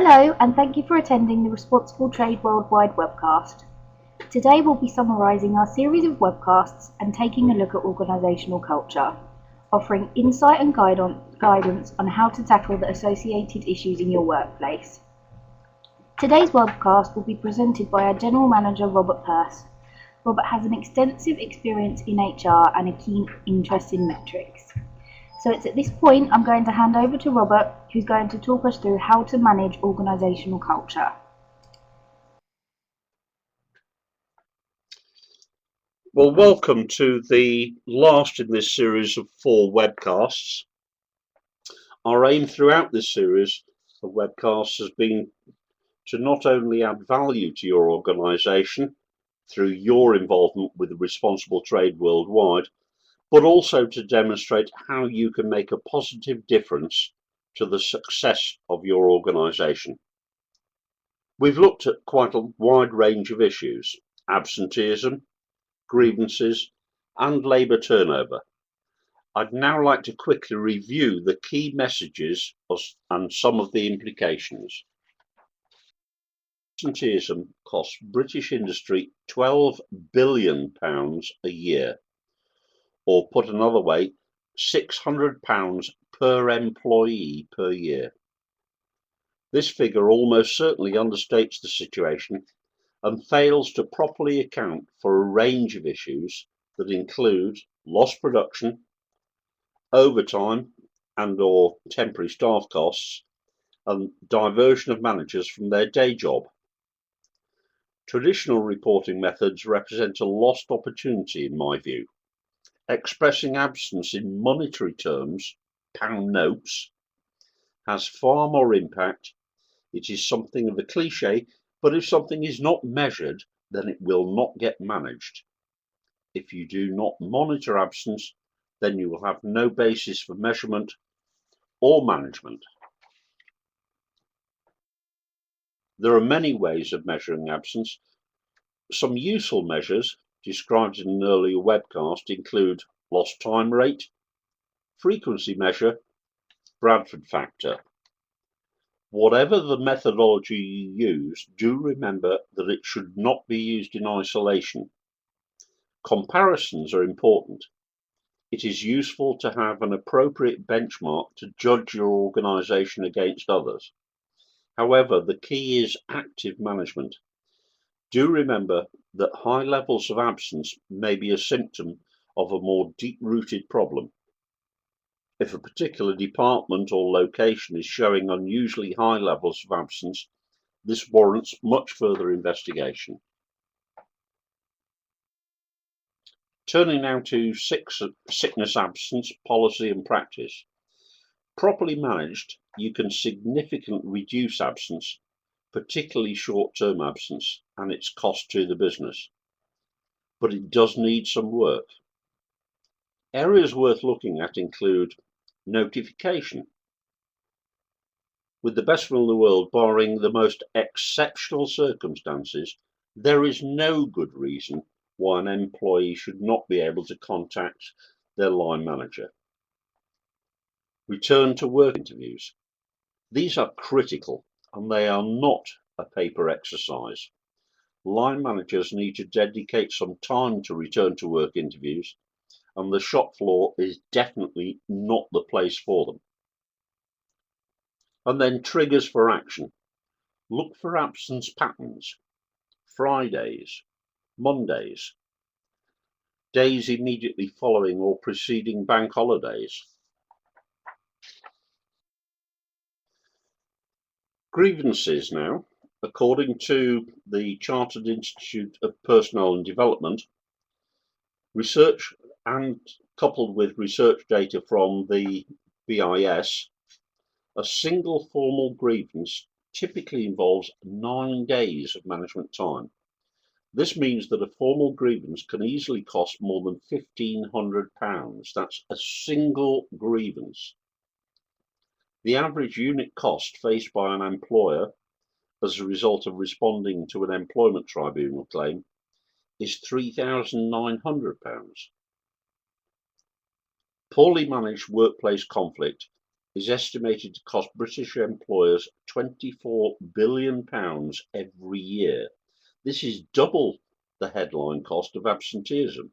Hello, and thank you for attending the Responsible Trade Worldwide webcast. Today we'll be summarising our series of webcasts and taking a look at organisational culture, offering insight and guidance on how to tackle the associated issues in your workplace. Today's webcast will be presented by our General Manager, Robert Purse. Robert has an extensive experience in HR and a keen interest in metrics. So it's at this point I'm going to hand over to Robert, who's going to talk us through how to manage organisational culture. Well, welcome to the last in this series of 4 webcasts. Our aim throughout this series of webcasts has been to not only add value to your organisation through your involvement with responsible trade worldwide, but also to demonstrate how you can make a positive difference to the success of your organisation. We've looked at quite a wide range of issues: absenteeism, grievances, and labour turnover. I'd now like to quickly review the key messages and some of the implications. Absenteeism costs British industry £12 billion a year, or put another way, £600 per employee per year. This figure almost certainly understates the situation and fails to properly account for a range of issues that include lost production, overtime and/or temporary staff costs, and diversion of managers from their day job. Traditional reporting methods represent a lost opportunity in my view. Expressing absence in monetary terms, pound notes, has far more impact. It is something of a cliche, but if something is not measured, then it will not get managed. If you do not monitor absence, then you will have no basis for measurement or management. There are many ways of measuring absence. Some useful measures described in an earlier webcast include lost time rate, frequency measure, Bradford factor. Whatever the methodology you use, do remember that it should not be used in isolation. Comparisons are important. It is useful to have an appropriate benchmark to judge your organisation against others. However, the key is active management. Do remember that high levels of absence may be a symptom of a more deep-rooted problem. If a particular department or location is showing unusually high levels of absence, this warrants much further investigation. Turning now to sickness absence policy and practice. Properly managed, you can significantly reduce absence, particularly short-term absence, and its cost to the business. But it does need some work. Areas worth looking at include notification. With the best will in the world, barring the most exceptional circumstances, there is no good reason why an employee should not be able to contact their line manager. Return to work interviews. These are critical and they are not a paper exercise. Line managers need to dedicate some time to return to work interviews, and the shop floor is definitely not the place for them. And then triggers for action. Look for absence patterns. Fridays, Mondays, days immediately following or preceding bank holidays. Grievances now. According to the Chartered Institute of Personnel and Development, research and coupled with research data from the BIS, a single formal grievance typically involves 9 days of management time. This means that a formal grievance can easily cost more than £1,500. That's a single grievance. The average unit cost faced by an employer as a result of responding to an employment tribunal claim is £3,900. Poorly managed workplace conflict is estimated to cost British employers £24 billion every year. This is double the headline cost of absenteeism.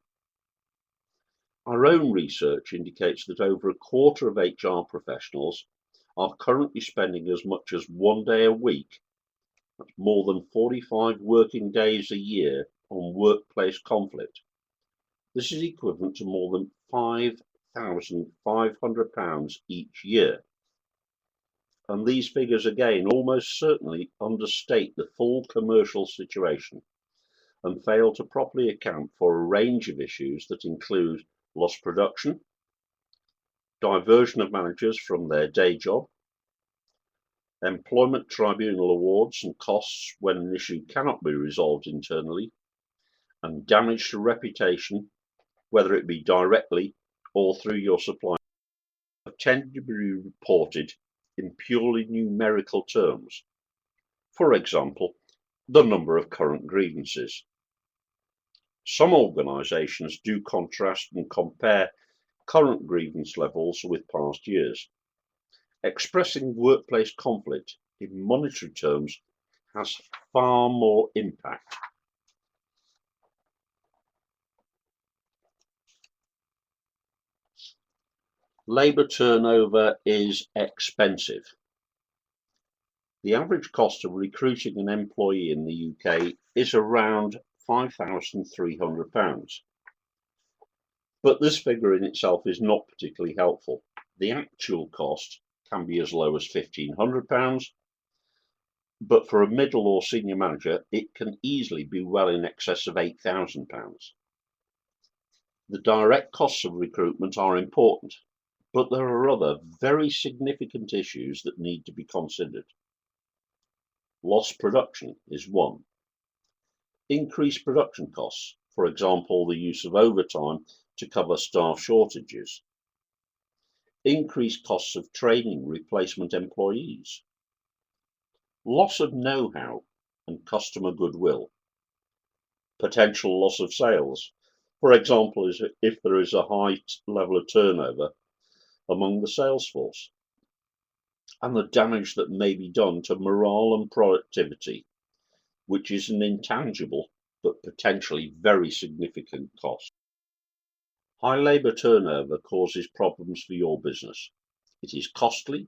Our own research indicates that over a quarter of HR professionals are currently spending as much as 1 day a week, that's more than 45 working days a year, on workplace conflict. This is equivalent to more than £5,500 each year. And these figures again almost certainly understate the full commercial situation and fail to properly account for a range of issues that include lost production, diversion of managers from their day job, employment tribunal awards and costs when an issue cannot be resolved internally, and damage to reputation, whether it be directly or through your supplier, tend to be reported in purely numerical terms. For example, the number of current grievances. Some organisations do contrast and compare current grievance levels with past years. Expressing workplace conflict in monetary terms has far more impact. Labour turnover is expensive. The average cost of recruiting an employee in the UK is around £5,300. But this figure in itself is not particularly helpful. The actual cost can be as low as £1,500, but for a middle or senior manager, it can easily be well in excess of £8,000. The direct costs of recruitment are important, but there are other very significant issues that need to be considered. Lost production is one. Increased production costs, for example, the use of overtime to cover staff shortages. Increased costs of training replacement employees. Loss of know-how and customer goodwill. Potential loss of sales. For example, if there is a high level of turnover among the sales force, and the damage that may be done to morale and productivity, which is an intangible but potentially very significant cost. High labour turnover causes problems for your business. It is costly,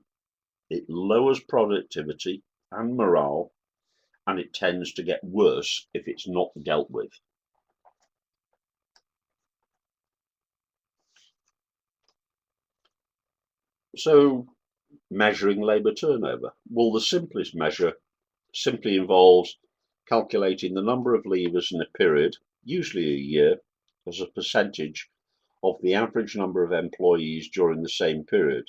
it lowers productivity and morale, and it tends to get worse if it's not dealt with. So, measuring labour turnover. Well, the simplest measure simply involves calculating the number of leavers in a period, usually a year, as a percentage of the average number of employees during the same period.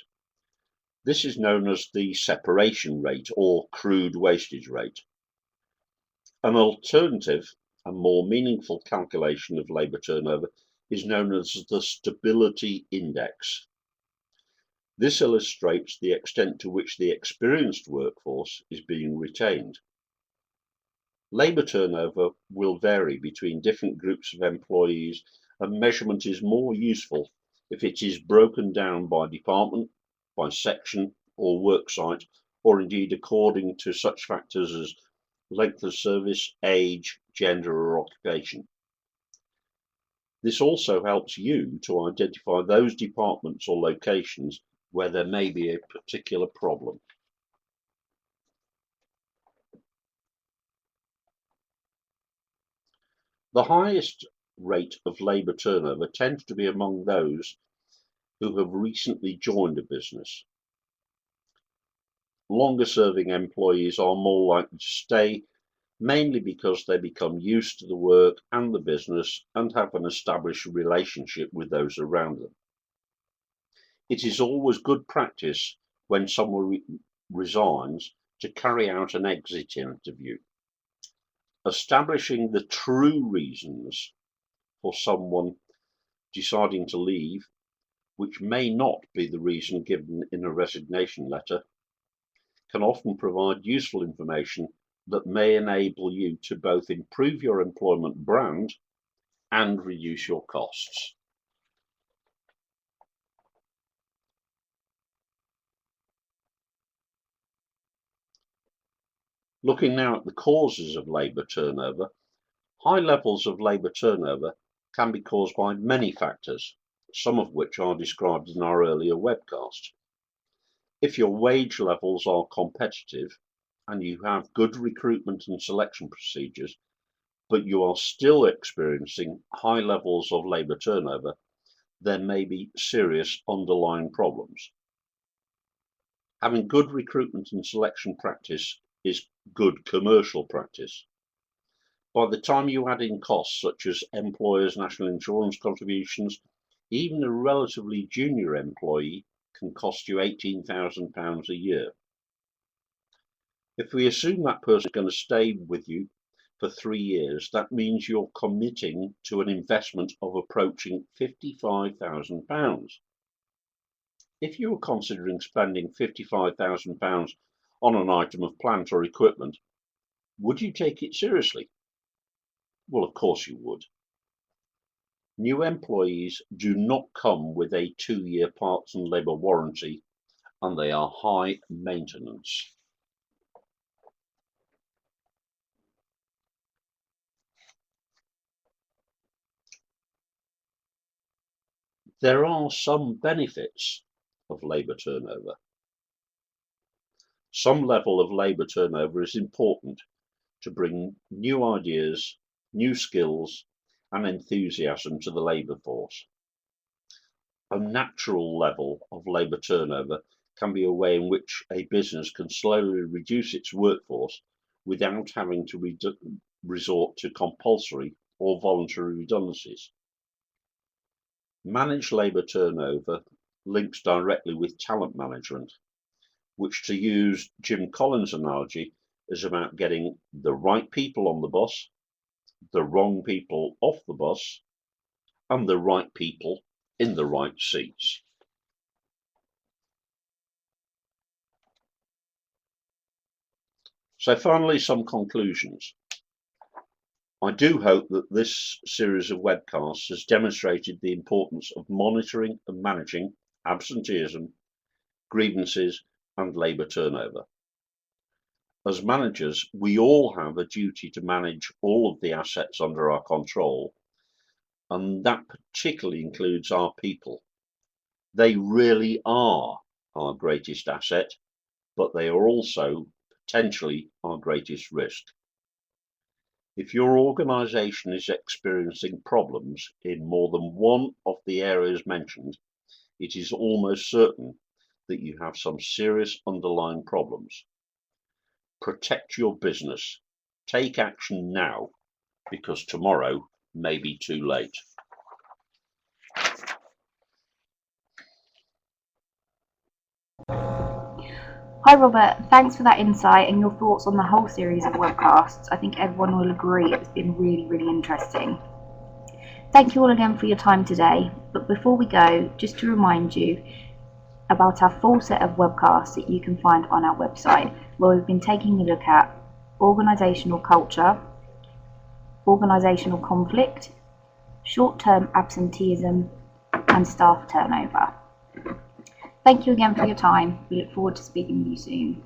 This is known as the separation rate or crude wastage rate. An alternative and more meaningful calculation of labour turnover is known as the stability index. This illustrates the extent to which the experienced workforce is being retained. Labour turnover will vary between different groups of employees, and measurement is more useful if it is broken down by department, by section or worksite, or indeed according to such factors as length of service, age, gender or occupation. This also helps you to identify those departments or locations where there may be a particular problem. The highest rate of labour turnover tends to be among those who have recently joined a business. Longer serving employees are more likely to stay, mainly because they become used to the work and the business and have an established relationship with those around them. It is always good practice when someone resigns to carry out an exit interview. Establishing the true reasons for someone deciding to leave, which may not be the reason given in a resignation letter, can often provide useful information that may enable you to both improve your employment brand and reduce your costs. Looking now at the causes of labour turnover, high levels of labour turnover can be caused by many factors, some of which are described in our earlier webcast. If your wage levels are competitive and you have good recruitment and selection procedures, but you are still experiencing high levels of labour turnover, there may be serious underlying problems. Having good recruitment and selection practice is good commercial practice. By the time you add in costs such as employers' national insurance contributions, even a relatively junior employee can cost you £18,000 a year. If we assume that person is going to stay with you for 3 years, that means you're committing to an investment of approaching £55,000. If you were considering spending £55,000 on an item of plant or equipment, would you take it seriously? Well, of course you would. New employees do not come with a 2-year parts and labour warranty, and they are high maintenance. There are some benefits of labour turnover. Some level of labour turnover is important to bring new ideas, new skills, and enthusiasm to the labour force. A natural level of labour turnover can be a way in which a business can slowly reduce its workforce without having to resort to compulsory or voluntary redundancies. Managed labour turnover links directly with talent management, which, to use Jim Collins' analogy, is about getting the right people on the bus, the wrong people off the bus, and the right people in the right seats. So finally, some conclusions. I do hope that this series of webcasts has demonstrated the importance of monitoring and managing absenteeism, grievances, and labour turnover. As managers, we all have a duty to manage all of the assets under our control, and that particularly includes our people. They really are our greatest asset, but they are also potentially our greatest risk. If your organisation is experiencing problems in more than one of the areas mentioned, it is almost certain that you have some serious underlying problems. Protect your business. Take action now, because tomorrow may be too late. Hi Robert, thanks for that insight and your thoughts on the whole series of webcasts. I think everyone will agree it's been really, really interesting. Thank you all again for your time today, but before we go, just to remind you about our full set of webcasts that you can find on our website, where we've been taking a look at organisational culture, organisational conflict, short-term absenteeism, and staff turnover. Thank you again for your time. We look forward to speaking with you soon.